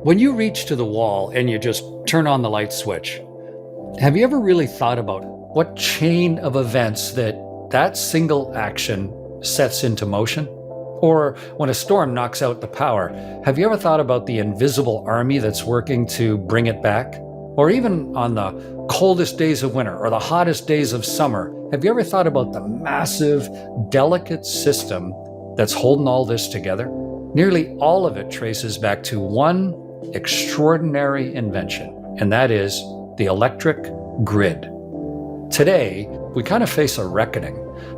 When you reach to the wall and you just turn on the light switch, have you ever really thought about what chain of events that single action sets into motion? Or when a storm knocks out the power, have you ever thought about the invisible army that's working to bring it back? Or even on the coldest days of winter or the hottest days of summer, have you ever thought about the massive, delicate system that's holding all this together? Nearly all of it traces back to one extraordinary invention, and that is the electric grid. Today, we kind of face a reckoning.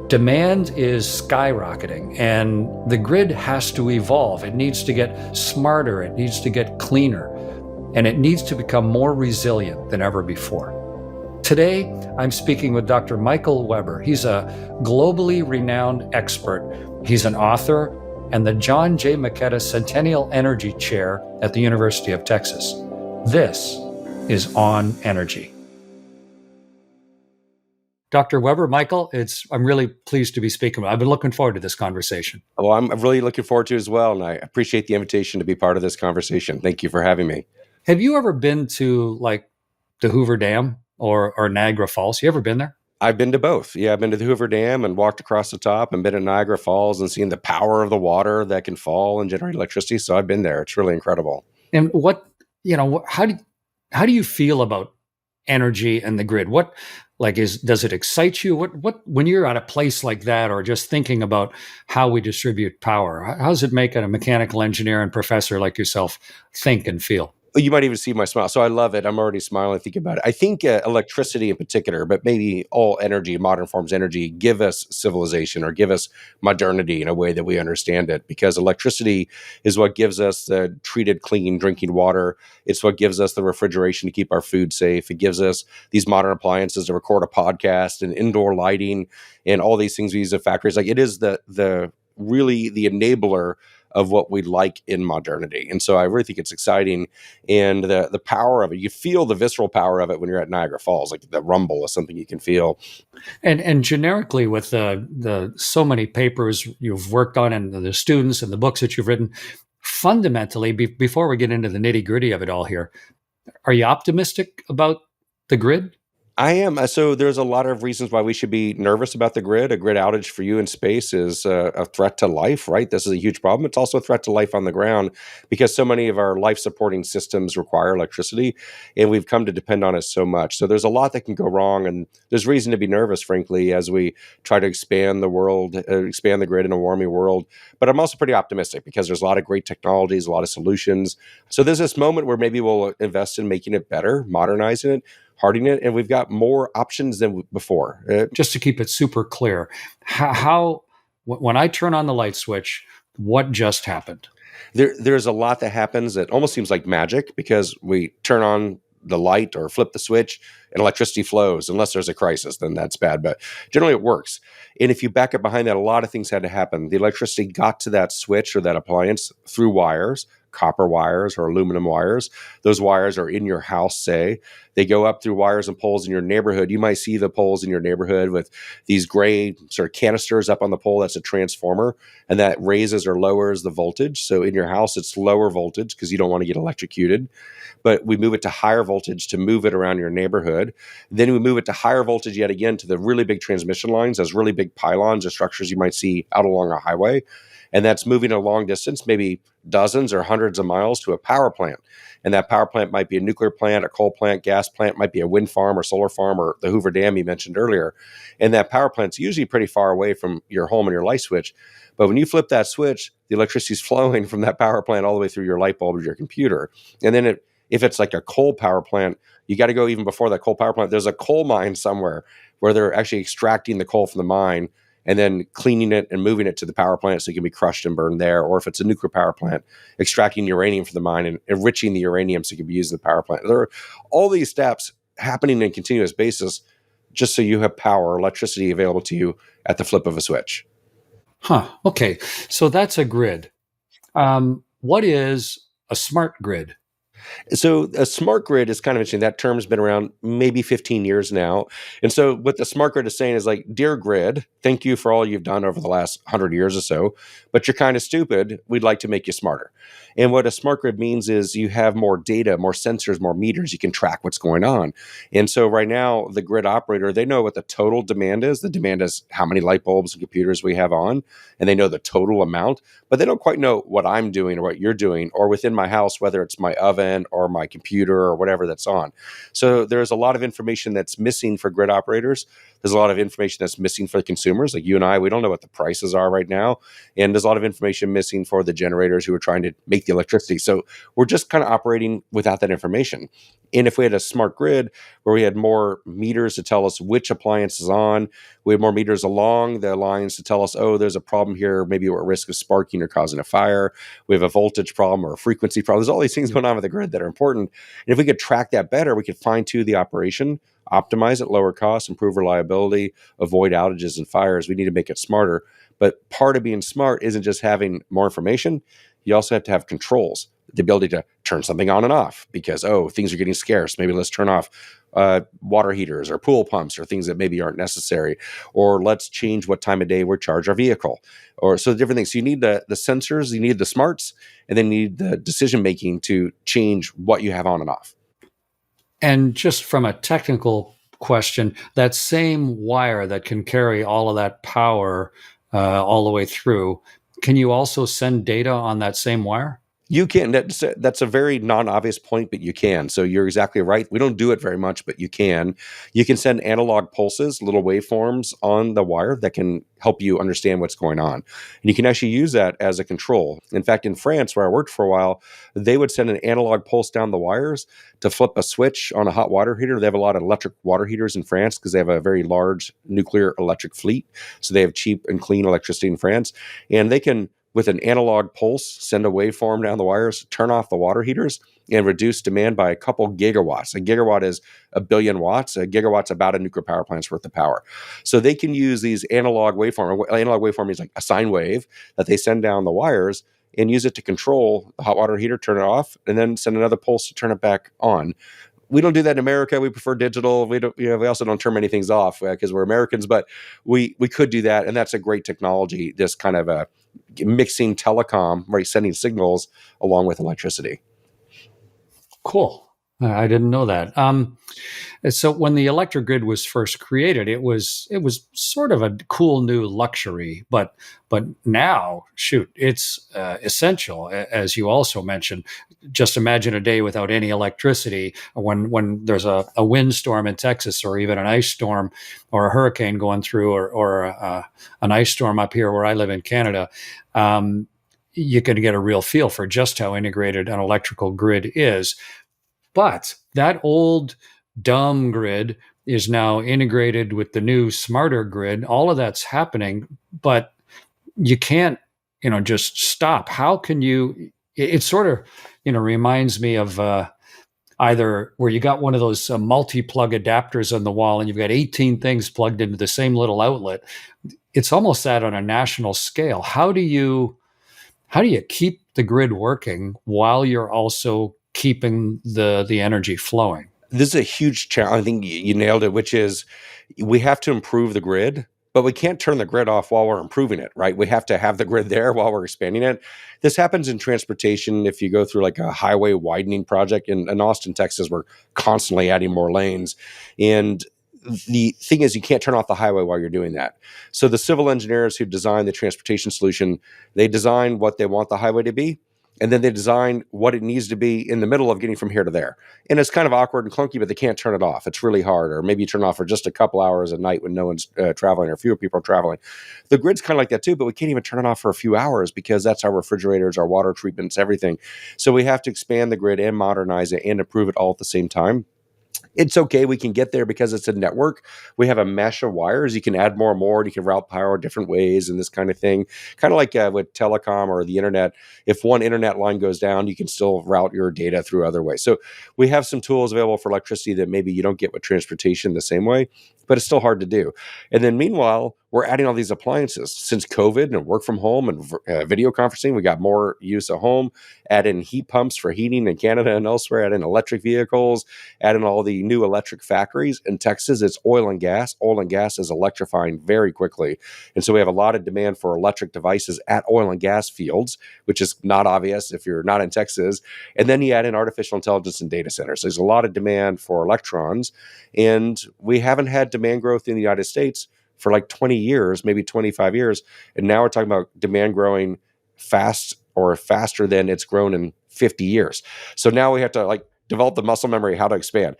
Demand is skyrocketing, and the grid has to evolve. It needs to get smarter, it needs to get cleaner, and it needs to become more resilient than ever before. Today, I'm speaking with Dr. Michael Weber. He's a globally renowned expert. He's an author and the John J. McKetta Centennial Energy Chair at the University of Texas. This is On Energy. Dr. Weber, Michael, I'm really pleased to be speaking. I've been looking forward to this conversation. Well, I'm really looking forward to it as well, and I appreciate the invitation to be part of this conversation. Thank you for having me. Have you ever been to the Hoover Dam or Niagara Falls? You ever been there? I've been to both. Yeah, I've been to the Hoover Dam and walked across the top and been at Niagara Falls and seen the power of the water that can fall and generate electricity. So I've been there. It's really incredible. And how do you feel about energy and the grid? Does it excite you? What when you're at a place like that, or just thinking about how we distribute power, how does it make a mechanical engineer and professor like yourself think and feel? You might even see my smile. So I love it. I'm already smiling thinking about it. I think electricity in particular, but maybe all energy, modern forms of energy, give us civilization or give us modernity in a way that we understand it. Because electricity is what gives us the treated, clean drinking water. It's what gives us the refrigeration to keep our food safe. It gives us these modern appliances to record a podcast and indoor lighting and all these things we use in factories. Like, it is the really the enabler of what we like in modernity. And so I really think it's exciting. And the power of it, you feel the visceral power of it when you're at Niagara Falls, like the rumble is something you can feel. And generically, with the so many papers you've worked on and the students and the books that you've written, fundamentally, before we get into the nitty gritty of it all here, are you optimistic about the grid? I am. So there's a lot of reasons why we should be nervous about the grid. A grid outage for you in space is a threat to life, right? This is a huge problem. It's also a threat to life on the ground because so many of our life-supporting systems require electricity, and we've come to depend on it so much. So there's a lot that can go wrong, and there's reason to be nervous, frankly, as we try to expand the world, expand the grid in a warming world. But I'm also pretty optimistic because there's a lot of great technologies, a lot of solutions. So there's this moment where maybe we'll invest in making it better, modernizing it, hardening it, and we've got more options than before. Just to keep it super clear, when I turn on the light switch, what just happened? There's a lot that happens that almost seems like magic because we turn on the light or flip the switch and electricity flows. Unless there's a crisis, then that's bad. But generally it works. And if you back up behind that, a lot of things had to happen. The electricity got to that switch or that appliance through wires, copper wires or aluminum wires. Those wires are in your house, say. They go up through wires and poles in your neighborhood. You might see the poles in your neighborhood with these gray sort of canisters up on the pole. That's a transformer, and that raises or lowers the voltage. So in your house, it's lower voltage because you don't want to get electrocuted. But we move it to higher voltage to move it around your neighborhood. Then we move it to higher voltage yet again to the really big transmission lines, those really big pylons or structures you might see out along a highway. And that's moving a long distance, maybe dozens or hundreds of miles to a power plant. And that power plant might be a nuclear plant, a coal plant, gas plant, might be a wind farm or solar farm or the Hoover Dam you mentioned earlier. And that power plant's usually pretty far away from your home and your light switch. But when you flip that switch, the electricity is flowing from that power plant all the way through your light bulb or your computer. And then if it's like a coal power plant, you got to go even before that coal power plant. There's a coal mine somewhere where they're actually extracting the coal from the mine and then cleaning it and moving it to the power plant so it can be crushed and burned there. Or if it's a nuclear power plant, extracting uranium from the mine and enriching the uranium so it can be used in the power plant. There are all these steps happening in a continuous basis just so you have power, electricity available to you at the flip of a switch. Okay. So that's a grid. What is a smart grid? So a smart grid is kind of interesting. That term's been around maybe 15 years now. And so what the smart grid is saying is like, dear grid, thank you for all you've done over the last 100 years or so, but you're kind of stupid. We'd like to make you smarter. And what a smart grid means is you have more data, more sensors, more meters. You can track what's going on. And so right now, the grid operator, they know what the total demand is. The demand is how many light bulbs and computers we have on, and they know the total amount, but they don't quite know what I'm doing or what you're doing, or within my house, whether it's my oven or my computer or whatever that's on. So there's a lot of information that's missing for grid operators. There's a lot of information that's missing for the consumers, like you and I. We don't know what the prices are right now. And there's a lot of information missing for the generators who are trying to make the electricity. So we're just kind of operating without that information. And if we had a smart grid where we had more meters to tell us which appliance is on, we have more meters along the lines to tell us, oh, there's a problem here. Maybe we're at risk of sparking or causing a fire. We have a voltage problem or a frequency problem. There's all these things going on with the grid that are important. And if we could track that better, we could fine tune the operation, optimize it, lower costs, improve reliability, avoid outages and fires. We need to make it smarter. But part of being smart isn't just having more information. You also have to have controls, the ability to turn something on and off because, oh, things are getting scarce. Maybe let's turn off water heaters or pool pumps or things that maybe aren't necessary. Or let's change what time of day we charge our vehicle. Or so different things. So you need the sensors, you need the smarts, and then you need the decision making to change what you have on and off. And just from a technical question, that same wire that can carry all of that power all the way through, can you also send data on that same wire? You can. That's a very non-obvious point, but you can. So you're exactly right. We don't do it very much, but you can. You can send analog pulses, little waveforms on the wire that can help you understand what's going on. And you can actually use that as a control. In fact, in France, where I worked for a while, they would send an analog pulse down the wires to flip a switch on a hot water heater. They have a lot of electric water heaters in France because they have a very large nuclear electric fleet. So they have cheap and clean electricity in France. And they can, with an analog pulse, send a waveform down the wires, turn off the water heaters, and reduce demand by a couple gigawatts. A gigawatt is a billion watts. A gigawatt's about a nuclear power plant's worth of power. So they can use these analog waveform. Analog waveform is like a sine wave that they send down the wires and use it to control the hot water heater, turn it off, and then send another pulse to turn it back on. We don't do that in America. We prefer digital. We don't. We also don't turn many things off because we're Americans. But we could do that, and that's a great technology. This kind of a mixing telecom, right, sending signals along with electricity. Cool. I didn't know that. So when the electric grid was first created, it was sort of a cool new luxury, but now, shoot, it's essential, as you also mentioned. Just imagine a day without any electricity, when there's a windstorm in Texas, or even an ice storm, or a hurricane going through, or an ice storm up here where I live in Canada. You can get a real feel for just how integrated an electrical grid is. But that old dumb grid is now integrated with the new smarter grid. All of that's happening, but you can't, just stop. How can you? It sort of, reminds me of either where you got one of those multi-plug adapters on the wall and you've got 18 things plugged into the same little outlet. It's almost that on a national scale. How do you keep the grid working while you're also keeping the energy flowing? This is a huge challenge. I think you nailed it, which is we have to improve the grid, but we can't turn the grid off while we're improving it, right? We have to have the grid there while we're expanding it. This happens in transportation. If you go through like a highway widening project in Austin, Texas, we're constantly adding more lanes. And the thing is, you can't turn off the highway while you're doing that. So the civil engineers who design the transportation solution, they design what they want the highway to be, and then they design what it needs to be in the middle of getting from here to there. And it's kind of awkward and clunky, but they can't turn it off. It's really hard. Or maybe you turn it off for just a couple hours at night when no one's traveling or fewer people are traveling. The grid's kind of like that too, but we can't even turn it off for a few hours because that's our refrigerators, our water treatments, everything. So we have to expand the grid and modernize it and improve it all at the same time. It's okay. We can get there because it's a network. We have a mesh of wires. You can add more and more. And you can route power different ways and this kind of thing. Kind of like with telecom or the internet. If one internet line goes down, you can still route your data through other ways. So we have some tools available for electricity that maybe you don't get with transportation the same way, but it's still hard to do. And then meanwhile, we're adding all these appliances since COVID and work from home and video conferencing. We got more use at home. Add in heat pumps for heating in Canada and elsewhere. Add in electric vehicles. Add in all the new electric factories. In Texas, it's oil and gas. Oil and gas is electrifying very quickly, and so we have a lot of demand for electric devices at oil and gas fields, which is not obvious if you're not in Texas. And then you add in artificial intelligence and data centers. There's a lot of demand for electrons, and we haven't had demand growth in the United States for like 20 years, maybe 25 years. And now we're talking about demand growing fast or faster than it's grown in 50 years. So now we have to like develop the muscle memory how to expand.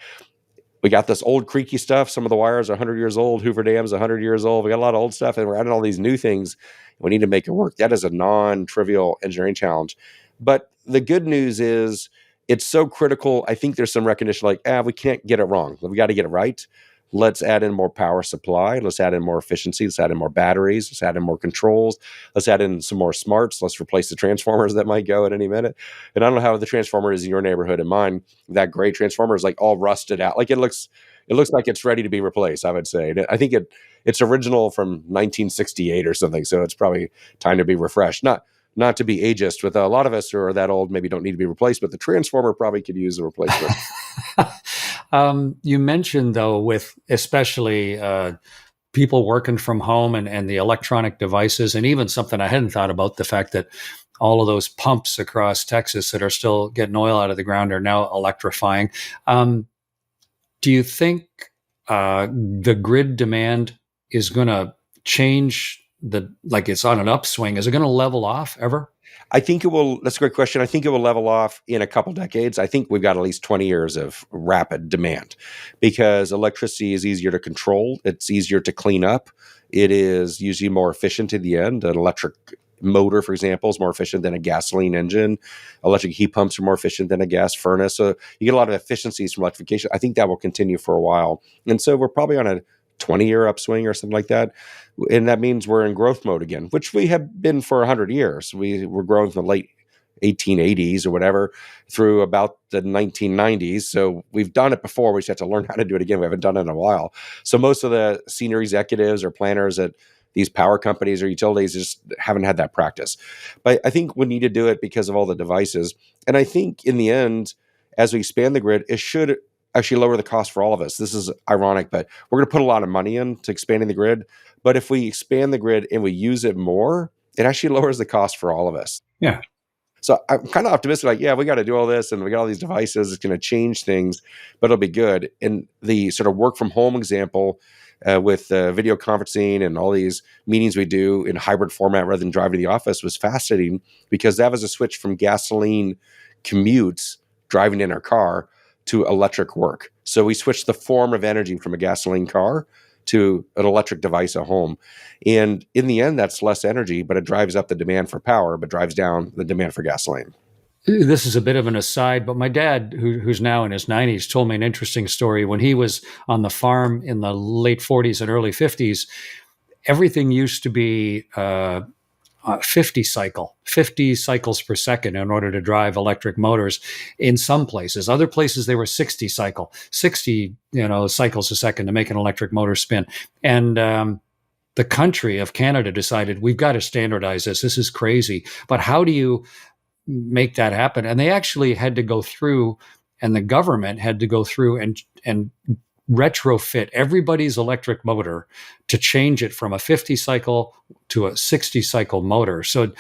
We got this old creaky stuff. Some of the wires are 100 years old. Hoover Dam's 100 years old. We got a lot of old stuff, and we're adding all these new things. We need to make it work. That is a non-trivial engineering challenge. But the good news is it's so critical. I think there's some recognition like, we can't get it wrong. We got to get it right. Let's add in more power supply. Let's add in more efficiency. Let's add in more batteries. Let's add in more controls. Let's add in some more smarts. Let's replace the transformers that might go at any minute. And I don't know how the transformer is in your neighborhood and mine. That gray transformer is like all rusted out. Like it looks like it's ready to be replaced, I would say. I think it's original from 1968 or something. So it's probably time to be refreshed. Not to be ageist, with a lot of us who are that old maybe don't need to be replaced, but the transformer probably could use a replacement. You mentioned, though, with especially people working from home and the electronic devices, and even something I hadn't thought about, the fact that all of those pumps across Texas that are still getting oil out of the ground are now electrifying. Do you think the grid demand is going to change? Like it's on an upswing? Is it going to level off ever? I think it will. That's a great question. I think it will level off in a couple decades. I think we've got at least 20 years of rapid demand because electricity is easier to control. It's easier to clean up. It is usually more efficient in the end. An electric motor, for example, is more efficient than a gasoline engine. Electric heat pumps are more efficient than a gas furnace. So you get a lot of efficiencies from electrification. I think that will continue for a while. And so we're probably on a 20-year upswing or something like that. And that means we're in growth mode again, which we have been for 100 years. We were growing from the late 1880s or whatever through about the 1990s. So we've done it before. We just have to learn how to do it again. We haven't done it in a while. So most of the senior executives or planners at these power companies or utilities just haven't had that practice. But I think we need to do it because of all the devices. And I think in the end, as we expand the grid, it should actually lower the cost for all of us. This is ironic, but we're going to put a lot of money into expanding the grid. But if we expand the grid and we use it more, it actually lowers the cost for all of us. Yeah. So I'm kind of optimistic, like, we got to do all this and we got all these devices. It's going to change things, but it'll be good. And the sort of work from home example with video conferencing and all these meetings we do in hybrid format rather than driving to the office was fascinating because that was a switch from gasoline commutes, driving in our car, to electric work. So we switched the form of energy from a gasoline car to an electric device at home. And in the end, that's less energy, but it drives up the demand for power, but drives down the demand for gasoline. This is a bit of an aside, but my dad, who's now in his 90s, told me an interesting story. When he was on the farm in the late 40s and early 50s, everything used to be 50 cycles per second in order to drive electric motors in some places. Other places, they were 60 cycles a second to make an electric motor spin. And the country of Canada decided, we've got to standardize this. This is crazy. But how do you make that happen? And they actually had to go through, and the government had to go through and retrofit everybody's electric motor to change it from a 50 cycle to a 60 cycle motor. So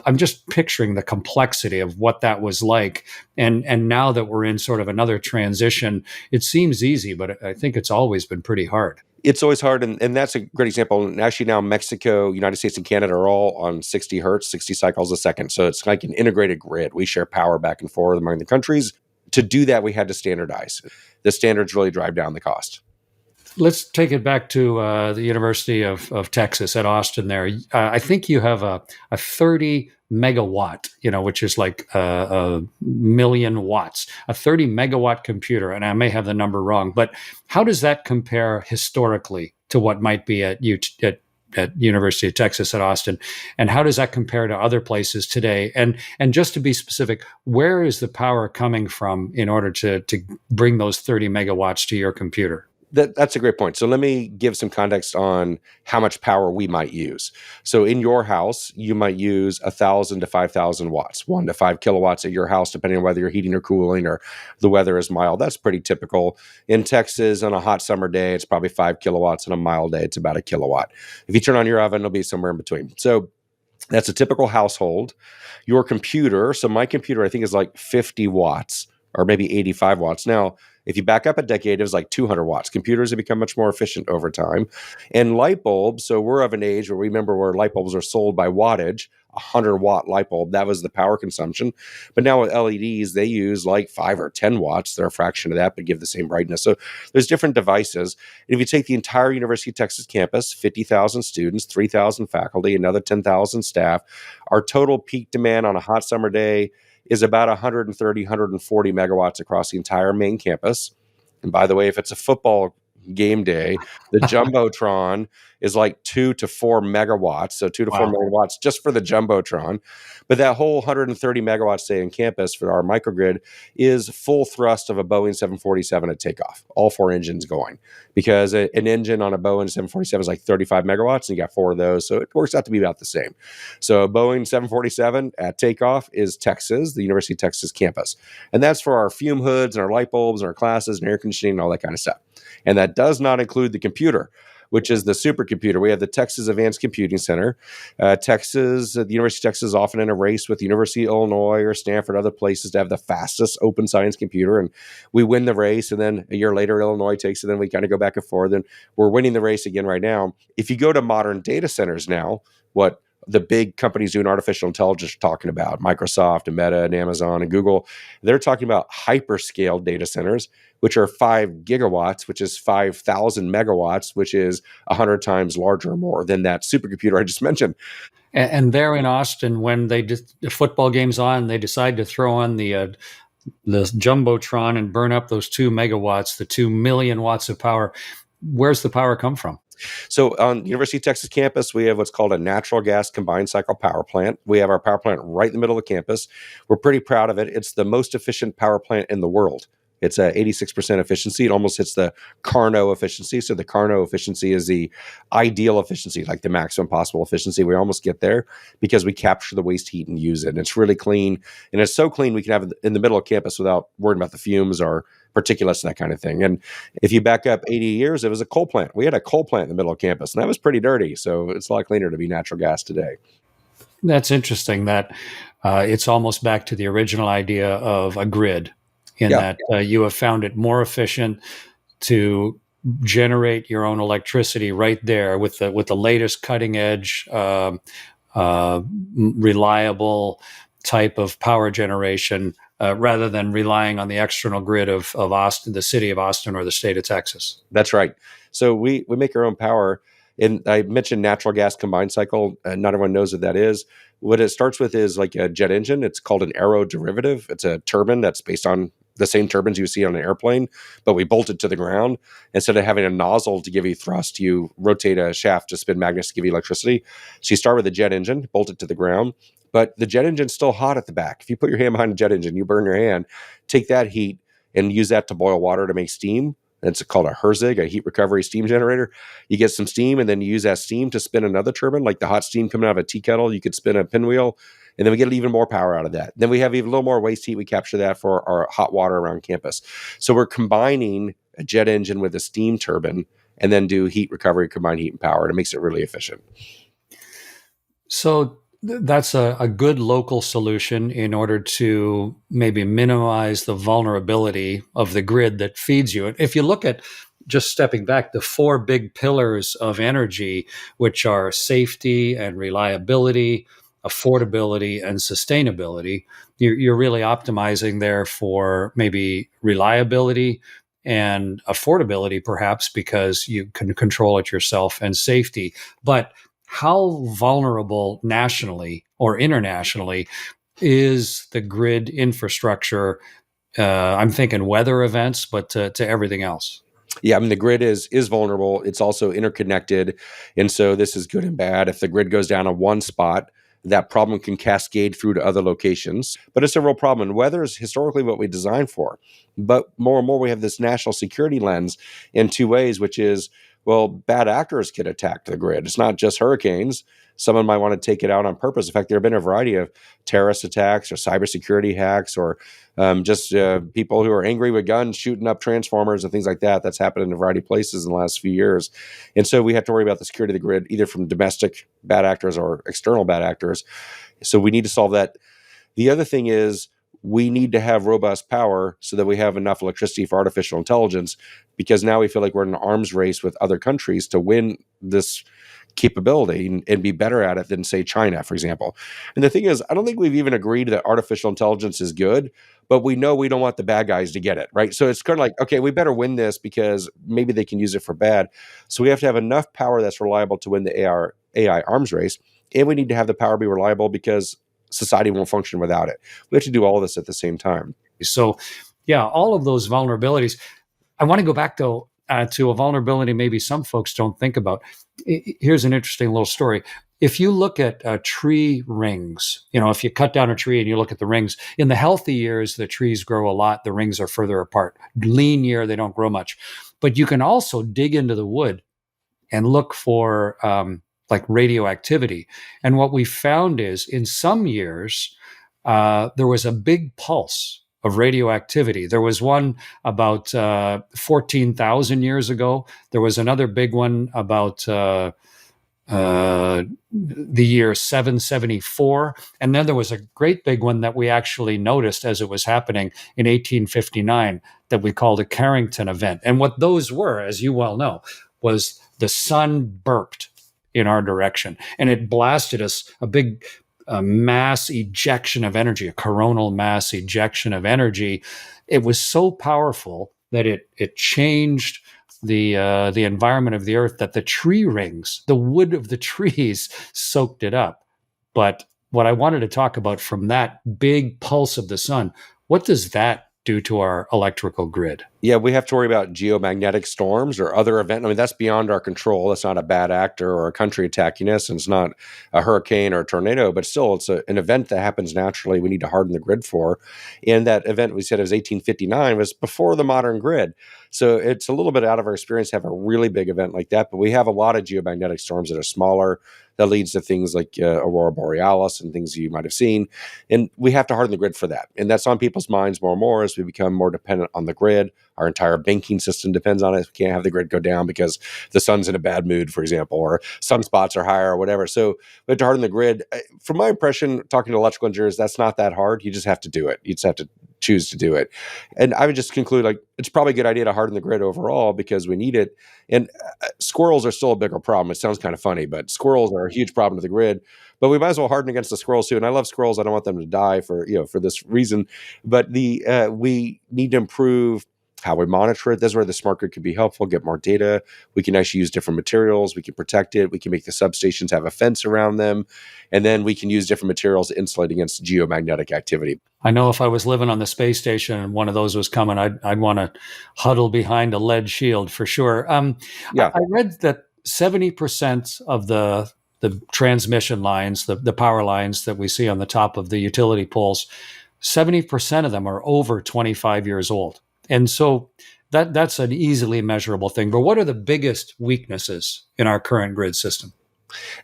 I'm just picturing the complexity of what that was like. And now that we're in sort of another transition, it seems easy, but I think it's always been pretty hard. It's always hard. And that's a great example. And actually now Mexico, United States, and Canada are all on 60 hertz, 60 cycles a second. So it's like an integrated grid. We share power back and forth among the countries. To do that, we had to standardize. The standards really drive down the cost. Let's take it back to the University of Texas at Austin there. I think you have a 30 megawatt, which is like a million watts, a 30 megawatt computer. And I may have the number wrong, but how does that compare historically to what might be at University of Texas at Austin? And how does that compare to other places today? And just to be specific, where is the power coming from in order to bring those 30 megawatts to your computer? That's a great point. So let me give some context on how much power we might use. So in your house, you might use 1,000 to 5,000 watts, 1 to 5 kilowatts at your house, depending on whether you're heating or cooling or the weather is mild. That's pretty typical. In Texas, on a hot summer day, it's probably 5 kilowatts. On a mild day, it's about a kilowatt. If you turn on your oven, it'll be somewhere in between. So that's a typical household. Your computer, so my computer, I think, is like 50 watts or maybe 85 watts. Now, if you back up a decade, it was like 200 watts. Computers have become much more efficient over time. And light bulbs, so we're of an age where we remember where light bulbs are sold by wattage, a 100-watt light bulb, that was the power consumption. But now with LEDs, they use like 5 or 10 watts. They're a fraction of that, but give the same brightness. So there's different devices. And if you take the entire University of Texas campus, 50,000 students, 3,000 faculty, another 10,000 staff, our total peak demand on a hot summer day is about 130, 140 megawatts across the entire main campus. And by the way, if it's a football game day, the Jumbotron is like 2 to 4 megawatts. So 2 to 4 megawatts just for the Jumbotron. But that whole 130 megawatts stay in campus for our microgrid is full thrust of a Boeing 747 at takeoff, all 4 engines going. Because an engine on a Boeing 747 is like 35 megawatts, and you got 4 of those. So it works out to be about the same. So a Boeing 747 at takeoff is Texas, the University of Texas campus. And that's for our fume hoods and our light bulbs and our classes and air conditioning and all that kind of stuff. And that does not include the computer, which is the supercomputer. We have the Texas Advanced Computing Center. The University of Texas is often in a race with the University of Illinois or Stanford, other places to have the fastest open science computer. And we win the race. And then a year later, Illinois takes it. And then we kind of go back and forth. And we're winning the race again right now. If you go to modern data centers now, what the big companies doing artificial intelligence are talking about, Microsoft and Meta and Amazon and Google, they're talking about hyperscale data centers, which are 5 gigawatts, which is 5,000 megawatts, which is 100 times larger or more than that supercomputer I just mentioned. And there in Austin, when the football game's on, they decide to throw on the Jumbotron and burn up those 2 megawatts, the 2 million watts of power. Where's the power come from? So on University of Texas campus, we have what's called a natural gas combined cycle power plant. We have our power plant right in the middle of the campus. We're pretty proud of it. It's the most efficient power plant in the world. It's a 86% efficiency. It almost hits the Carnot efficiency. So the Carnot efficiency is the ideal efficiency, like the maximum possible efficiency. We almost get there because we capture the waste heat and use it. And it's really clean. And it's so clean we can have it in the middle of campus without worrying about the fumes or particulates and that kind of thing. And if you back up 80 years, it was a coal plant. We had a coal plant in the middle of campus, and that was pretty dirty. So it's a lot cleaner to be natural gas today. That's interesting that it's almost back to the original idea of a grid, in that you have found it more efficient to generate your own electricity right there with the latest cutting edge, reliable type of power generation, rather than relying on the external grid of Austin, the city of Austin, or the state of Texas. That's right. So we make our own power. And I mentioned natural gas combined cycle. Not everyone knows what that is. What it starts with is like a jet engine. It's called an aeroderivative. It's a turbine that's based on the same turbines you see on an airplane, but we bolt it to the ground. Instead of having a nozzle to give you thrust, you rotate a shaft to spin magnets to give you electricity. So you start with a jet engine, bolt it to the ground, but the jet engine's still hot at the back. If you put your hand behind a jet engine, you burn your hand. Take that heat and use that to boil water to make steam. It's called a Herzig, a heat recovery steam generator. You get some steam, and then you use that steam to spin another turbine, like the hot steam coming out of a tea kettle. You could spin a pinwheel, and then we get even more power out of that. Then we have even a little more waste heat. We capture that for our hot water around campus. So we're combining a jet engine with a steam turbine, and then do heat recovery, combined heat and power, and it makes it really efficient. So that's a good local solution in order to maybe minimize the vulnerability of the grid that feeds you. If you look at, just stepping back, the 4 big pillars of energy, which are safety and reliability, affordability, and sustainability, you're really optimizing there for maybe reliability and affordability, perhaps because you can control it yourself, and safety. But how vulnerable nationally or internationally is the grid infrastructure? I'm thinking weather events, but to everything else. Yeah, I mean, the grid is vulnerable. It's also interconnected. And so this is good and bad. If the grid goes down on one spot, that problem can cascade through to other locations. But it's a real problem. And weather is historically what we designed for. But more and more, we have this national security lens in two ways, which is, well, bad actors can attack the grid. It's not just hurricanes. Someone might want to take it out on purpose. In fact, there have been a variety of terrorist attacks or cybersecurity hacks or just people who are angry with guns shooting up transformers and things like that. That's happened in a variety of places in the last few years. And so we have to worry about the security of the grid, either from domestic bad actors or external bad actors. So we need to solve that. The other thing is we need to have robust power so that we have enough electricity for artificial intelligence, because now we feel like we're in an arms race with other countries to win this capability and be better at it than, say, China, for example. And the thing is, I don't think we've even agreed that artificial intelligence is good, but we know we don't want the bad guys to get it, right? So it's kind of like, okay, we better win this because maybe they can use it for bad. So we have to have enough power that's reliable to win the AI arms race, and we need to have the power be reliable because society won't function without it. We have to do all of this at the same time. So, yeah, all of those vulnerabilities. I want to go back, though, to a vulnerability maybe some folks don't think about. Here's an interesting little story. If you look at tree rings, if you cut down a tree and you look at the rings, in the healthy years, the trees grow a lot. The rings are further apart. Lean year, they don't grow much. But you can also dig into the wood and look for like radioactivity. And what we found is in some years, there was a big pulse of radioactivity. There was one about 14,000 years ago. There was another big one about the year 774. And then there was a great big one that we actually noticed as it was happening in 1859 that we called a Carrington event. And what those were, as you well know, was the sun burped in our direction. And it blasted us a big mass ejection of energy, a coronal mass ejection of energy. It was so powerful that it changed the environment of the earth, that the tree rings, the wood of the trees, soaked it up. But what I wanted to talk about from that big pulse of the sun, what does that do to our electrical grid? Yeah, we have to worry about geomagnetic storms or other events. I mean, that's beyond our control. It's not a bad actor or a country attacking us, and it's not a hurricane or a tornado, but still, it's an event that happens naturally. We need to harden the grid for. And that event, we said it was 1859, was before the modern grid. So it's a little bit out of our experience to have a really big event like that, but we have a lot of geomagnetic storms that are smaller. That leads to things like aurora borealis and things you might have seen. And we have to harden the grid for that. And that's on people's minds more and more as we become more dependent on the grid. Our entire banking system depends on it. We can't have the grid go down because the sun's in a bad mood, for example, or sunspots are higher or whatever. So we have to harden the grid. From my impression, talking to electrical engineers, that's not that hard. You just have to do it. You just have to choose to do it. And I would just conclude, like, it's probably a good idea to harden the grid overall because we need it. And squirrels are still a bigger problem. It sounds kind of funny, but squirrels are a huge problem to the grid. But we might as well harden against the squirrels too. And I love squirrels. I don't want them to die for this reason. But we need to improve how we monitor it. That's where the smart grid could be helpful, get more data. We can actually use different materials. We can protect it. We can make the substations have a fence around them. And then we can use different materials to insulate against geomagnetic activity. I know if I was living on the space station and one of those was coming, I'd want to huddle behind a lead shield for sure. Yeah. I read that 70% of the transmission lines, the power lines that we see on the top of the utility poles, 70% of them are over 25 years old. And so that's an easily measurable thing. But what are the biggest weaknesses in our current grid system?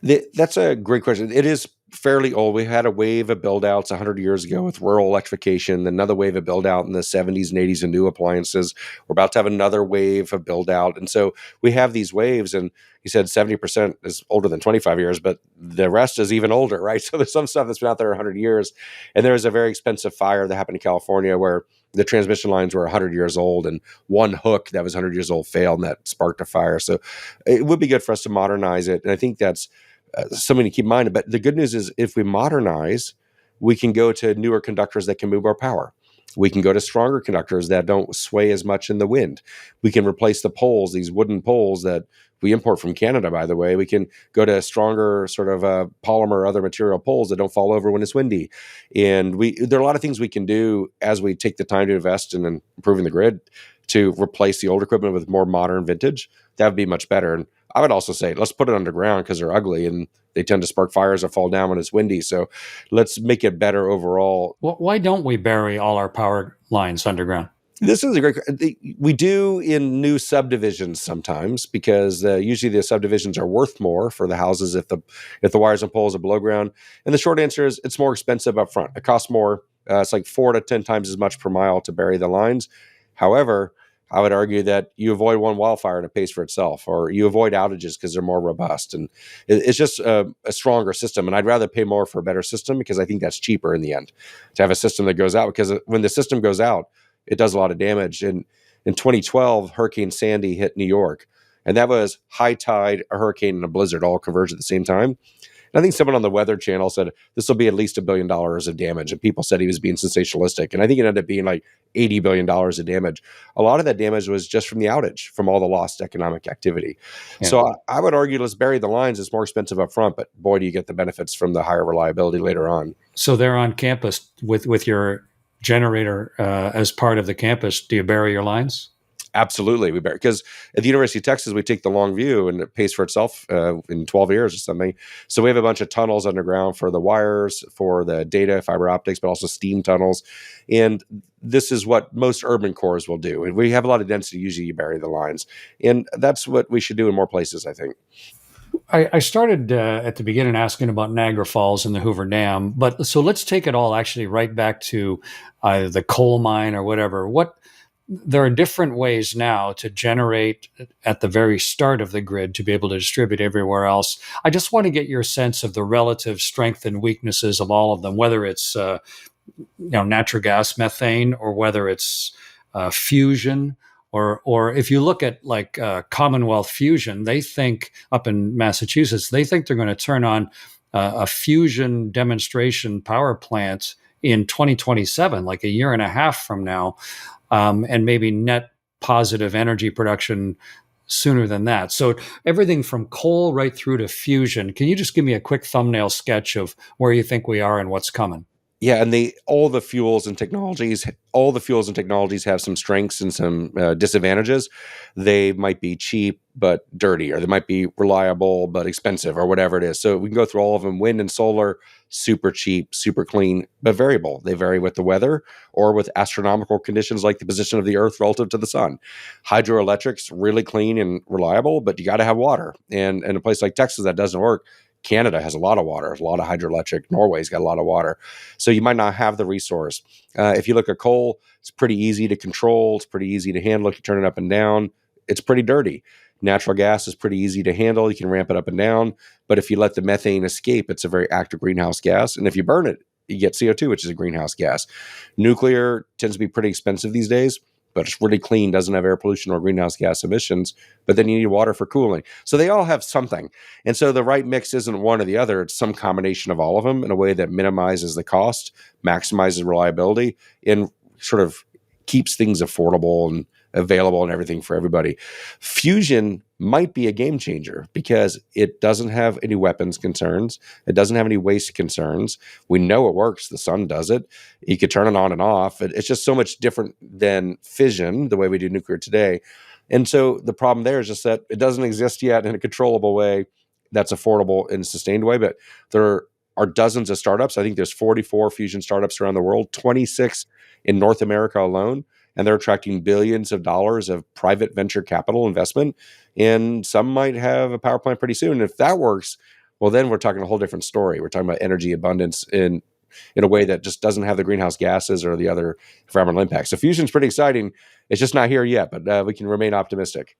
That's a great question. It is fairly old. We had a wave of build-outs 100 years ago with rural electrification, another wave of build-out in the 70s and 80s and new appliances. We're about to have another wave of build-out. And so we have these waves, and you said 70% is older than 25 years, but the rest is even older, right? So there's some stuff that's been out there 100 years. And there was a very expensive fire that happened in California where the transmission lines were 100 years old, and one hook that was 100 years old failed, and that sparked a fire. So it would be good for us to modernize it. And I think that's something to keep in mind. But the good news is if we modernize, we can go to newer conductors that can move our power. We can go to stronger conductors that don't sway as much in the wind. We can replace the poles, these wooden poles that we import from Canada, by the way. We can go to stronger sort of polymer or other material poles that don't fall over when it's windy. And there are a lot of things we can do as we take the time to invest in improving the grid to replace the old equipment with more modern vintage, that would be much better. And I would also say, let's put it underground because they're ugly and they tend to spark fires or fall down when it's windy. So let's make it better overall. Why don't we bury all our power lines underground? This is a great. We do in new subdivisions sometimes because usually the subdivisions are worth more for the houses if the wires and poles are below ground. And the short answer is it's more expensive up front. It costs more. It's like 4 to 10 times as much per mile to bury the lines. However, I would argue that you avoid one wildfire and it pays for itself, or you avoid outages because they're more robust. And it's just a stronger system. And I'd rather pay more for a better system because I think that's cheaper in the end to have a system that goes out, because when the system goes out, it does a lot of damage. And in 2012, Hurricane Sandy hit New York, and that was high tide, a hurricane, and a blizzard all converged at the same time. And I think someone on the Weather Channel said this will be at least $1 billion of damage, and people said he was being sensationalistic. And I think it ended up being like $80 billion of damage. A lot of that damage was just from the outage, from all the lost economic activity. Yeah. So I would argue let's bury the lines. It's more expensive up front, but boy, do you get the benefits from the higher reliability later on. So they're on campus with your generator as part of the campus. Do you bury your lines? Absolutely, we bury, because at the University of Texas we take the long view and it pays for itself in 12 years or something. So we have a bunch of tunnels underground for the wires, for the data, fiber optics, but also steam tunnels. And this is what most urban cores will do. And we have a lot of density. Usually you bury the lines, and that's what we should do in more places, I think. I started at the beginning asking about Niagara Falls and the Hoover Dam, but so let's take it all actually right back to the coal mine or whatever. There are different ways now to generate at the very start of the grid to be able to distribute everywhere else. I just want to get your sense of the relative strength and weaknesses of all of them, whether it's natural gas methane, or whether it's fusion. Or if you look at like Commonwealth Fusion, they think up in Massachusetts, they think they're going to turn on a fusion demonstration power plant in 2027, like a year and a half from now, and maybe net positive energy production sooner than that. So everything from coal right through to fusion. Can you just give me a quick thumbnail sketch of where you think we are and what's coming? Yeah, and all the fuels and technologies have some strengths and some disadvantages. They might be cheap but dirty, or they might be reliable but expensive, or whatever it is. So we can go through all of them. Wind and solar, super cheap, super clean, but variable. They vary with the weather or with astronomical conditions like the position of the Earth relative to the sun. Hydroelectric's really clean and reliable, but you got to have water. And in a place like Texas, that doesn't work. Canada has a lot of water, a lot of hydroelectric. Norway's got a lot of water. So you might not have the resource. If you look at coal, it's pretty easy to control. It's pretty easy to handle. You can turn it up and down. It's pretty dirty. Natural gas is pretty easy to handle. You can ramp it up and down. But if you let the methane escape, it's a very active greenhouse gas. And if you burn it, you get CO2, which is a greenhouse gas. Nuclear tends to be pretty expensive these days, but it's really clean, doesn't have air pollution or greenhouse gas emissions, but then you need water for cooling. So they all have something. And so the right mix isn't one or the other. It's some combination of all of them in a way that minimizes the cost, maximizes reliability, and sort of keeps things affordable and available and everything for everybody. Fusion might be a game changer because it doesn't have any weapons concerns. It doesn't have any waste concerns. We know it works. The sun does it. You could turn it on and off. It's just so much different than fission, the way we do nuclear today. And so the problem there is just that it doesn't exist yet in a controllable way that's affordable in a sustained way. But there are dozens of startups. I think there's 44 fusion startups around the world, 26 in North America alone. And they're attracting billions of dollars of private venture capital investment. And some might have a power plant pretty soon. And if that works, well, then we're talking a whole different story. We're talking about energy abundance in a way that just doesn't have the greenhouse gases or the other environmental impacts. So fusion's pretty exciting. It's just not here yet, but we can remain optimistic.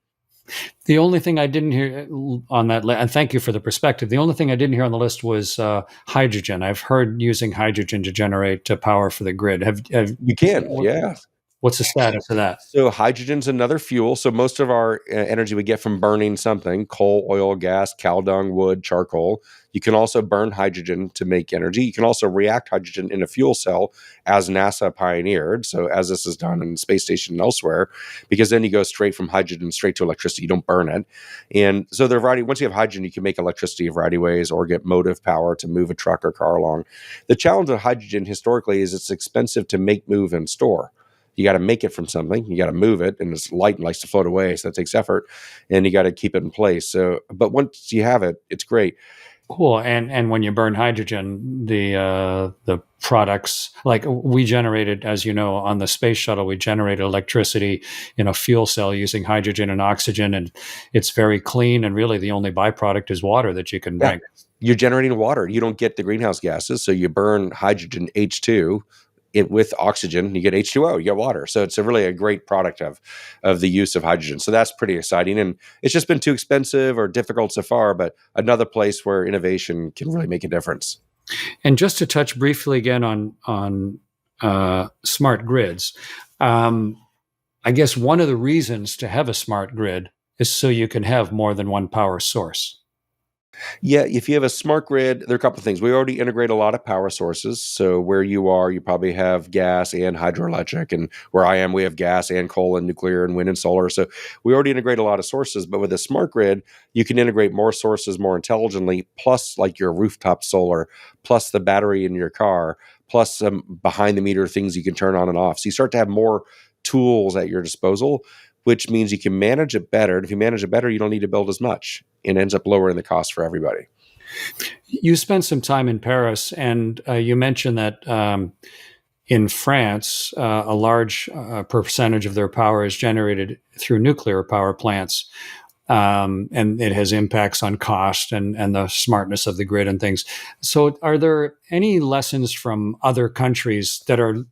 The only thing I didn't hear on that, and thank you for the perspective, the only thing I didn't hear on the list was hydrogen. I've heard using hydrogen to generate power for the grid. You can, yeah. What's the status of that? So hydrogen's another fuel. So most of our energy we get from burning something: coal, oil, gas, cow dung, wood, charcoal. You can also burn hydrogen to make energy. You can also react hydrogen in a fuel cell, as NASA pioneered. So as this is done in the space station and elsewhere, because then you go straight from hydrogen straight to electricity. You don't burn it. And so there are variety. Once you have hydrogen, you can make electricity a variety of ways, or get motive power to move a truck or car along. The challenge with hydrogen historically is it's expensive to make, move, and store. You got to make it from something. You got to move it, and it's light and likes to float away, so that takes effort, and you got to keep it in place. So, but once you have it, it's great. Cool. And when you burn hydrogen, the products, like we generated, as you know, on the space shuttle, we generated electricity in a fuel cell using hydrogen and oxygen, and it's very clean. And really, the only byproduct is water that you can Yeah, drink. you're generating water. You don't get the greenhouse gases, so you burn hydrogen H2 with oxygen. You get H2O. You get water. So it's really a great product of the use of hydrogen. So that's pretty exciting, and it's just been too expensive or difficult so far. But another place where innovation can really make a difference. And just to touch briefly again on smart grids, I guess one of the reasons to have a smart grid is so you can have more than one power source. Yeah, if you have a smart grid, there are a couple of things. We already integrate a lot of power sources. So where you are, you probably have gas and hydroelectric. And where I am, we have gas and coal and nuclear and wind and solar. So we already integrate a lot of sources. But with a smart grid, you can integrate more sources more intelligently, plus like your rooftop solar, plus the battery in your car, plus some behind the meter things you can turn on and off. So you start to have more tools at your disposal, which means you can manage it better. And if you manage it better, you don't need to build as much. It ends up lowering the cost for everybody. You spent some time in Paris, and you mentioned that in France, a large percentage of their power is generated through nuclear power plants. And it has impacts on cost and the smartness of the grid and things. So are there any lessons from other countries that are,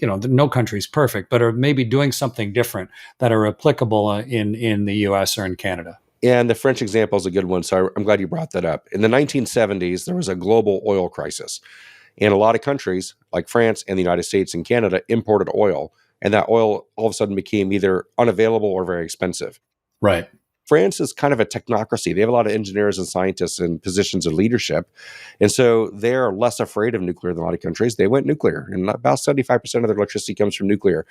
no country's perfect, but are maybe doing something different that are applicable in the US or in Canada? And the French example is a good one. So I'm glad you brought that up. In the 1970s, there was a global oil crisis. And a lot of countries like France and the United States and Canada imported oil. And that oil all of a sudden became either unavailable or very expensive. Right. France is kind of a technocracy. They have a lot of engineers and scientists in positions of leadership. And so they're less afraid of nuclear than a lot of countries. They went nuclear, and about 75% of their electricity comes from nuclear.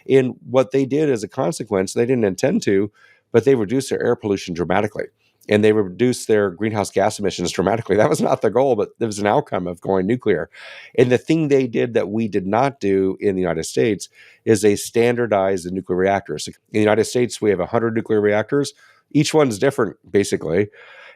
And what they did as a consequence, they didn't intend to, but they reduced their air pollution dramatically. And they reduced their greenhouse gas emissions dramatically. That was not the goal, but it was an outcome of going nuclear. And the thing they did that we did not do in the United States is they standardized the nuclear reactors. In the United States, we have 100 nuclear reactors. Each one's different, basically.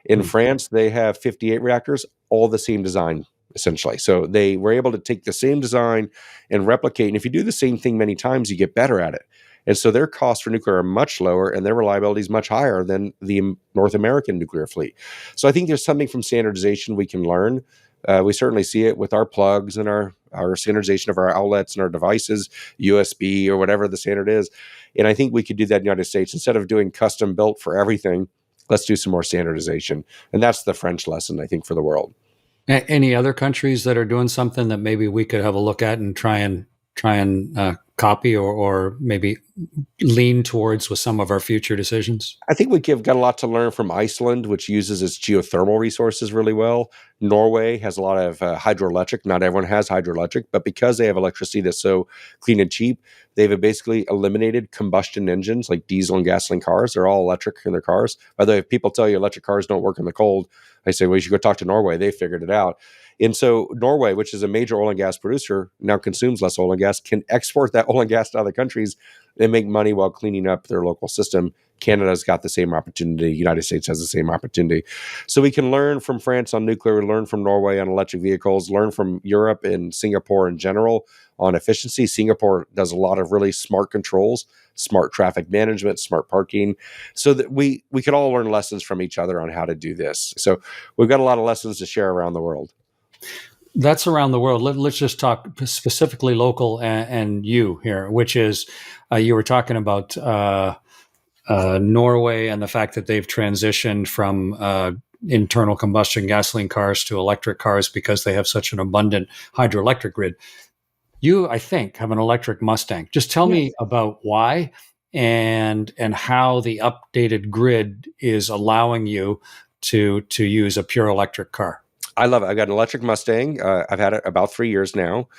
In France, they have 58 reactors, all the same design, essentially. So they were able to take the same design and replicate. And if you do the same thing many times, you get better at it. And so their costs for nuclear are much lower and their reliability is much higher than the North American nuclear fleet. So I think there's something from standardization we can learn. We certainly see it with our plugs and our standardization of our outlets and our devices, USB or whatever the standard is. And I think we could do that in the United States. Instead of doing custom built for everything, let's do some more standardization. And that's the French lesson, I think, for the world. Any other countries that are doing something that maybe we could have a look at and try and copy or maybe lean towards with some of our future decisions? I think got a lot to learn from Iceland, which uses its geothermal resources really well. Norway has a lot of hydroelectric. Not everyone has hydroelectric, but because they have electricity that's so clean and cheap, they've basically eliminated combustion engines like diesel and gasoline cars. They're all electric in their cars. By the way, if people tell you electric cars don't work in the cold, I say, well, you should go talk to Norway. They figured it out. And so Norway, which is a major oil and gas producer, now consumes less oil and gas, can export that oil and gas to other countries and make money while cleaning up their local system. Canada's got the same opportunity. The United States has the same opportunity. So we can learn from France on nuclear, learn from Norway on electric vehicles, learn from Europe and Singapore in general on efficiency. Singapore does a lot of really smart controls, smart traffic management, smart parking, so that we could all learn lessons from each other on how to do this. So we've got a lot of lessons to share around the world. That's around the world. Let's just talk specifically local and you here, which is you were talking about Norway and the fact that they've transitioned from internal combustion gasoline cars to electric cars because they have such an abundant hydroelectric grid. You, I think, have an electric Mustang. Just tell me about why and how the updated grid is allowing you to use a pure electric car. I love it. I got an electric Mustang. I've had it about 3 years now,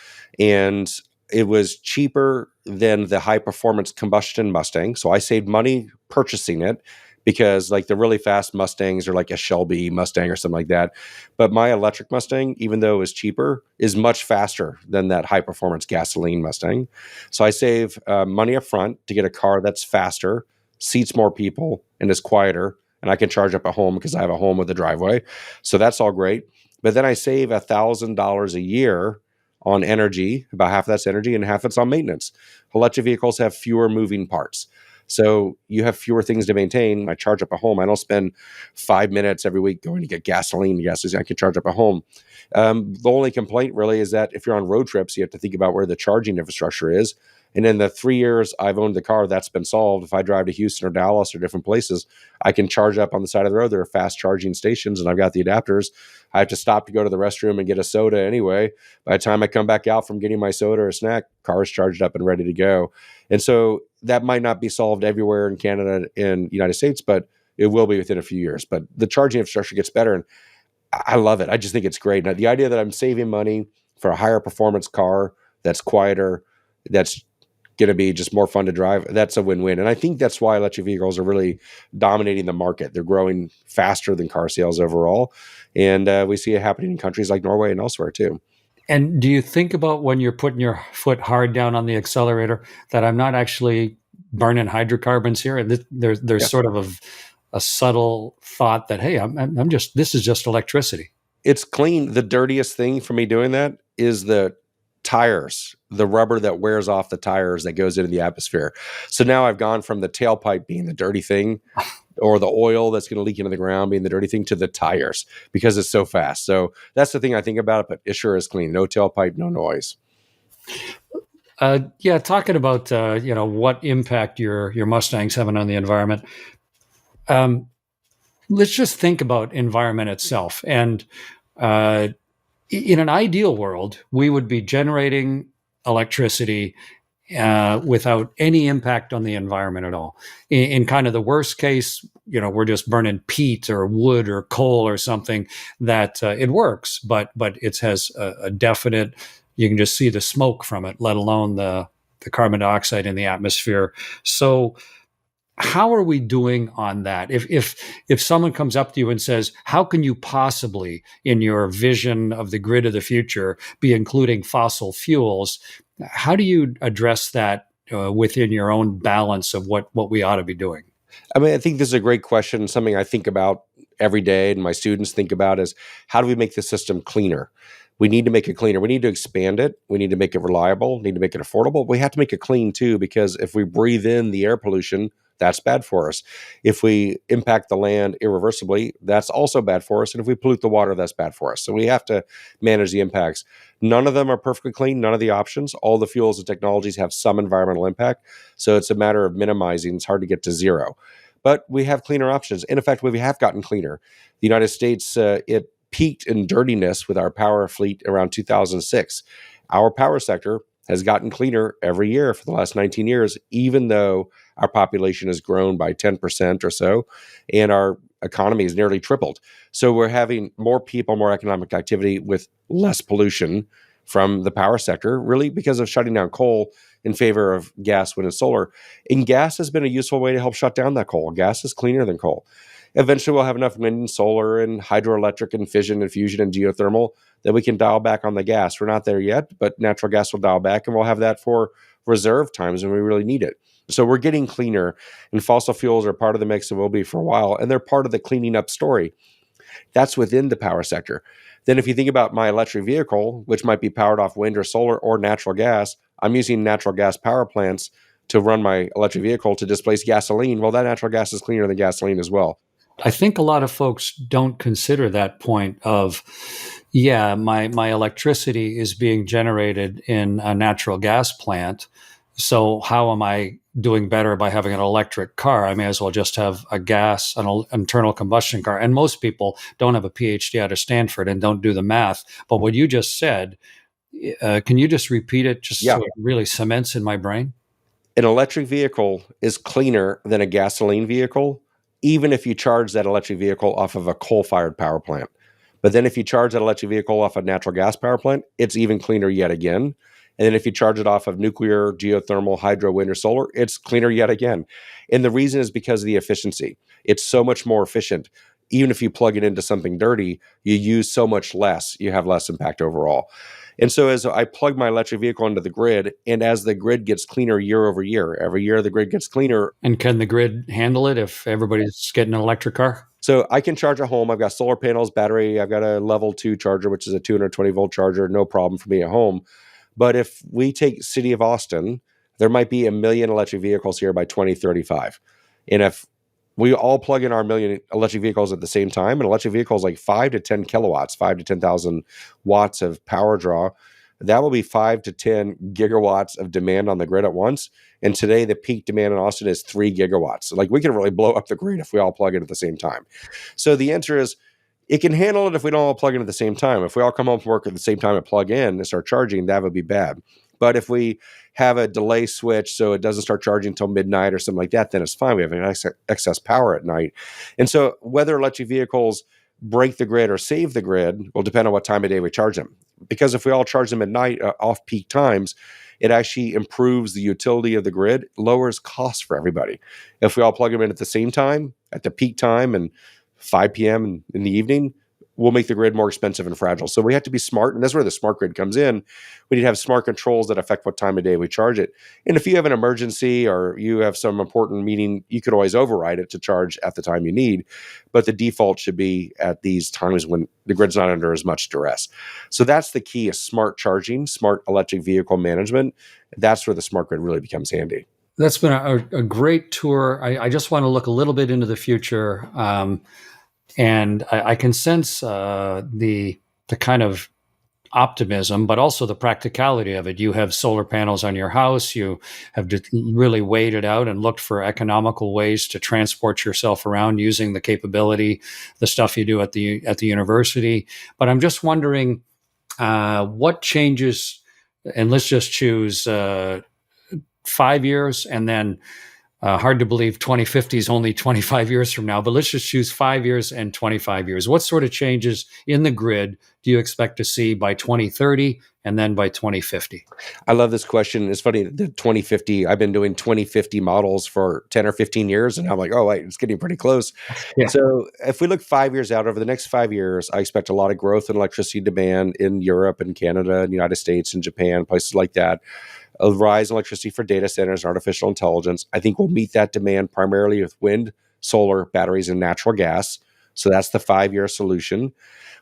and it was cheaper than the high performance combustion Mustang. So I saved money purchasing it, because like the really fast Mustangs are like a Shelby Mustang or something like that. But my electric Mustang, even though it's cheaper, is much faster than that high performance gasoline Mustang. So I save money up front to get a car that's faster, seats more people, and is quieter. And I can charge up at home because I have a home with a driveway. So that's all great. But then I save $1,000 a year on energy, about half of that's energy and half it's on maintenance. Electric vehicles have fewer moving parts. So you have fewer things to maintain. I charge up a home. I don't spend 5 minutes every week going to get gasoline. I can charge up a home. The only complaint really is that if you're on road trips, you have to think about where the charging infrastructure is. And in the 3 years I've owned the car, that's been solved. If I drive to Houston or Dallas or different places, I can charge up on the side of the road. There are fast charging stations and I've got the adapters. I have to stop to go to the restroom and get a soda anyway. By the time I come back out from getting my soda or snack, car's charged up and ready to go. And so that might not be solved everywhere in Canada and United States, but it will be within a few years. But the charging infrastructure gets better and I love it. I just think it's great. Now, the idea that I'm saving money for a higher performance car that's quieter, that's going to be just more fun to drive, that's a win-win. And I think that's why electric vehicles are really dominating the market. They're growing faster than car sales overall. And we see it happening in countries like Norway and elsewhere too. And do you think about when you're putting your foot hard down on the accelerator that I'm not actually burning hydrocarbons here? And there's sort of a subtle thought that, hey, this is just electricity. It's clean. The dirtiest thing for me doing that is the tires, the rubber that wears off the tires that goes into the atmosphere. So now I've gone from the tailpipe being the dirty thing or the oil that's going to leak into the ground being the dirty thing to the tires because it's so fast. So that's the thing I think about it, but it sure is clean. No tailpipe, no noise. Talking about what impact your Mustang's having on the environment. Let's just think about environment itself. And in an ideal world, we would be generating electricity without any impact on the environment at all. In kind of the worst case, we're just burning peat or wood or coal or something that it works, but it has a definite, you can just see the smoke from it, let alone the carbon dioxide in the atmosphere. So how are we doing on that? If someone comes up to you and says, how can you possibly, in your vision of the grid of the future, be including fossil fuels? How do you address that within your own balance of what we ought to be doing? I mean, I think this is a great question. Something I think about every day and my students think about is how do we make the system cleaner? We need to make it cleaner. We need to expand it. We need to make it reliable. We need to make it affordable. We have to make it clean too, because if we breathe in the air pollution, that's bad for us. If we impact the land irreversibly, that's also bad for us. And if we pollute the water, that's bad for us. So we have to manage the impacts. None of them are perfectly clean. None of the options. All the fuels and technologies have some environmental impact. So it's a matter of minimizing. It's hard to get to zero. But we have cleaner options. And in fact, we have gotten cleaner. The United States, it peaked in dirtiness with our power fleet around 2006. Our power sector has gotten cleaner every year for the last 19 years, even though our population has grown by 10% or so, and our economy has nearly tripled. So we're having more people, more economic activity with less pollution from the power sector, really because of shutting down coal in favor of gas, wind, and solar. And gas has been a useful way to help shut down that coal. Gas is cleaner than coal. Eventually, we'll have enough wind and solar and hydroelectric and fission and fusion and geothermal that we can dial back on the gas. We're not there yet, but natural gas will dial back, and we'll have that for reserve times when we really need it. So we're getting cleaner, and fossil fuels are part of the mix and will be for a while, and they're part of the cleaning up story. That's within the power sector. Then if you think about my electric vehicle, which might be powered off wind or solar or natural gas, I'm using natural gas power plants to run my electric vehicle to displace gasoline. Well, that natural gas is cleaner than gasoline as well. I think a lot of folks don't consider that point of, my electricity is being generated in a natural gas plant. So how am I doing better by having an electric car? I may as well just have an internal combustion car. And most people don't have a PhD out of Stanford and don't do the math. But what you just said, can you just repeat it so it really cements in my brain? An electric vehicle is cleaner than a gasoline vehicle, even if you charge that electric vehicle off of a coal-fired power plant. But then if you charge that electric vehicle off a natural gas power plant, it's even cleaner yet again. And then if you charge it off of nuclear, geothermal, hydro, wind, or solar, it's cleaner yet again. And the reason is because of the efficiency. It's so much more efficient. Even if you plug it into something dirty, you use so much less, you have less impact overall. And so as I plug my electric vehicle into the grid, and as the grid gets cleaner year over year, every year the grid gets cleaner. And can the grid handle it if everybody's getting an electric car? So I can charge at home. I've got solar panels, battery. I've got a level 2 charger, which is a 220 volt charger. No problem for me at home. But if we take city of Austin, there might be 1 million electric vehicles here by 2035. And if we all plug in our 1 million electric vehicles at the same time, and electric vehicles like 5 to 10 kilowatts, 5 to 10,000 watts of power draw, that will be 5 to 10 gigawatts of demand on the grid at once. And today, the peak demand in Austin is 3 gigawatts. Like, we can really blow up the grid if we all plug in at the same time. So the answer is, it can handle it if we don't all plug in at the same time. If we all come home from work at the same time and plug in and start charging, that would be bad. But if we have a delay switch so it doesn't start charging until midnight or something like that, then it's fine. We have an excess power at night. And so whether electric vehicles break the grid or save the grid will depend on what time of day we charge them. Because if we all charge them at night, off-peak times, it actually improves the utility of the grid, lowers costs for everybody. If we all plug them in at the same time, at the peak time, and 5 p.m. in the evening, will make the grid more expensive and fragile. So we have to be smart, and that's where the smart grid comes in. We need to have smart controls that affect what time of day we charge it. And if you have an emergency or you have some important meeting, you could always override it to charge at the time you need. But the default should be at these times when the grid's not under as much duress. So that's the key, is smart charging, smart electric vehicle management. That's where the smart grid really becomes handy. That's been a great tour. I just want to look a little bit into the future. And I can sense the kind of optimism, but also the practicality of it. You have solar panels on your house. You have really weighed it out and looked for economical ways to transport yourself around using the capability, the stuff you do at the university. But I'm just wondering what changes, and let's just choose 5 years, and then hard to believe 2050 is only 25 years from now, but let's just choose 5 years and 25 years. What sort of changes in the grid do you expect to see by 2030 and then by 2050? I love this question. It's funny, the 2050, I've been doing 2050 models for 10 or 15 years, and I'm like, oh, wait, it's getting pretty close. Yeah. So if we look 5 years out, over the next 5 years, I expect a lot of growth in electricity demand in Europe and Canada and the United States and Japan, places like that. A rise in electricity for data centers and artificial intelligence. I think we'll meet that demand primarily with wind, solar, batteries, and natural gas. So that's the 5-year solution.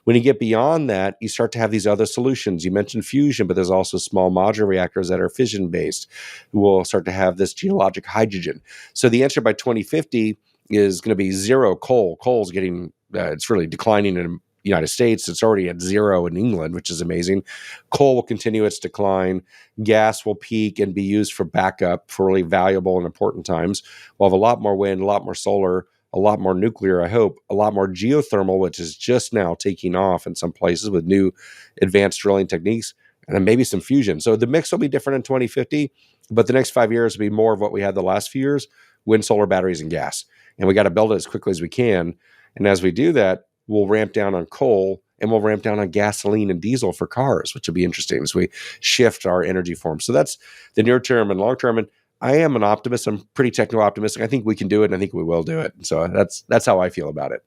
When you get beyond that, you start to have these other solutions. You mentioned fusion, but there's also small modular reactors that are fission-based. We'll start to have this geologic hydrogen. So the answer by 2050 is going to be zero coal. Coal's getting, it's really declining in United States. It's already at zero in England, which is amazing. Coal will continue its decline. Gas will peak and be used for backup for really valuable and important times. We'll have a lot more wind, a lot more solar, a lot more nuclear, I hope, a lot more geothermal, which is just now taking off in some places with new advanced drilling techniques, and then maybe some fusion. So the mix will be different in 2050, but the next 5 years will be more of what we had the last few years: wind, solar, batteries, and gas. And we got to build it as quickly as we can. And as we do that, we'll ramp down on coal and we'll ramp down on gasoline and diesel for cars, which will be interesting as we shift our energy forms. So that's the near term and long term. And I am an optimist. I'm pretty techno optimistic. I think we can do it, and I think we will do it. So that's how I feel about it.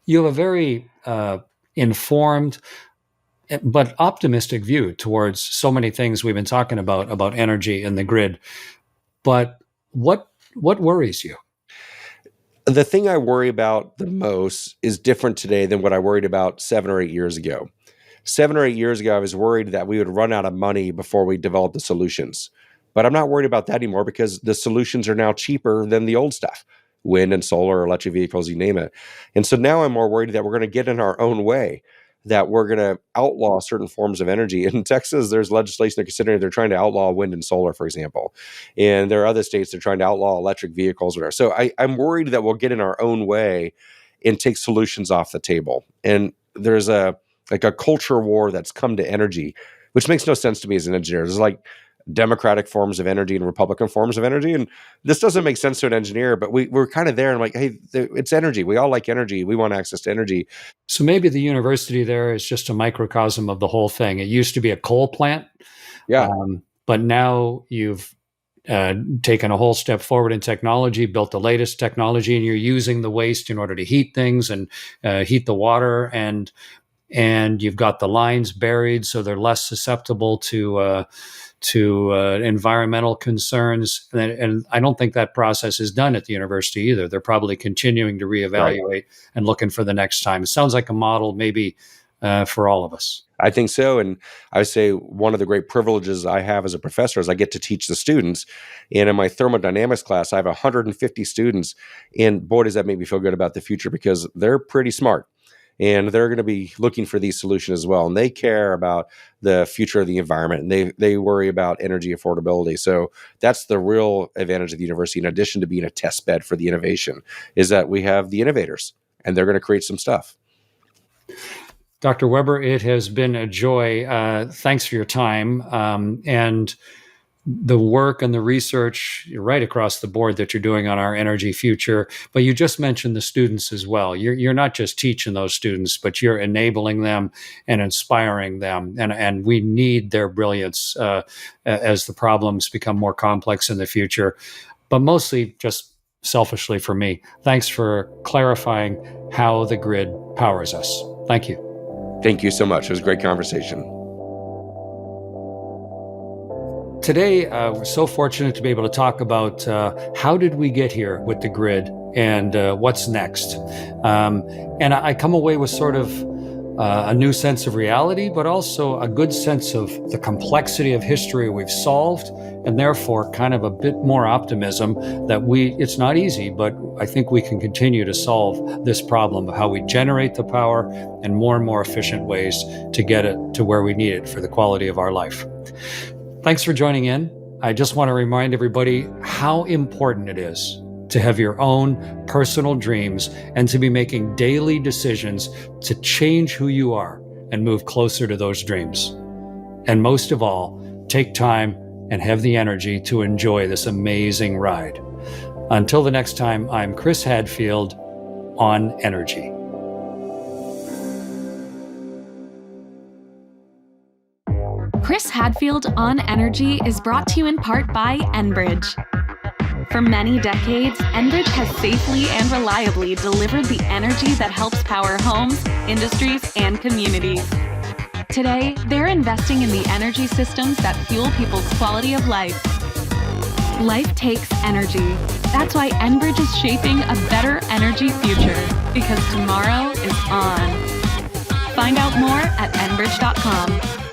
You have a very informed but optimistic view towards so many things we've been talking about energy and the grid. But what worries you? The thing I worry about the most is different today than what I worried about 7 or 8 years ago. 7 or 8 years ago, I was worried that we would run out of money before we developed the solutions. But I'm not worried about that anymore because the solutions are now cheaper than the old stuff: wind and solar, electric vehicles, you name it. And so now I'm more worried that we're going to get in our own way, that we're going to outlaw certain forms of energy. In Texas, there's legislation they're considering. They're trying to outlaw wind and solar, for example. And there are other states that are trying to outlaw electric vehicles. Or whatever. So I'm worried that we'll get in our own way and take solutions off the table. And there's a culture war that's come to energy, which makes no sense to me as an engineer. There's like Democratic forms of energy and Republican forms of energy. And this doesn't make sense to an engineer, but we're kind of there and like, hey, it's energy. We all like energy. We want access to energy. So maybe the university there is just a microcosm of the whole thing. It used to be a coal plant. Yeah. but now you've taken a whole step forward in technology, built the latest technology, and you're using the waste in order to heat things and heat the water, and you've got the lines buried so they're less susceptible to environmental concerns. And I don't think that process is done at the university either. They're probably continuing to reevaluate and looking for the next time. It sounds like a model maybe for all of us. I think so. And I would say one of the great privileges I have as a professor is I get to teach the students. And in my thermodynamics class, I have 150 students. And boy, does that make me feel good about the future, because they're pretty smart. And they're going to be looking for these solutions as well. And they care about the future of the environment. And they worry about energy affordability. So that's the real advantage of the university, in addition to being a test bed for the innovation, is that we have the innovators, and they're going to create some stuff. Dr. Weber, it has been a joy. Thanks for your time and the work and the research right across the board that you're doing on our energy future. But you just mentioned the students as well. You're not just teaching those students, but you're enabling them and inspiring them. And we need their brilliance as the problems become more complex in the future. But mostly just selfishly for me, thanks for clarifying how the grid powers us. Thank you. Thank you so much. It was a great conversation. Today, we're so fortunate to be able to talk about how did we get here with the grid and what's next. And I come away with sort of a new sense of reality, but also a good sense of the complexity of history we've solved, and therefore kind of a bit more optimism that it's not easy, but I think we can continue to solve this problem of how we generate the power and more efficient ways to get it to where we need it for the quality of our life. Thanks for joining in. I just want to remind everybody how important it is to have your own personal dreams and to be making daily decisions to change who you are and move closer to those dreams. And most of all, take time and have the energy to enjoy this amazing ride. Until the next time, I'm Chris Hadfield on Energy. Chris Hadfield on Energy is brought to you in part by Enbridge. For many decades, Enbridge has safely and reliably delivered the energy that helps power homes, industries, and communities. Today, they're investing in the energy systems that fuel people's quality of life. Life takes energy. That's why Enbridge is shaping a better energy future, because tomorrow is on. Find out more at enbridge.com.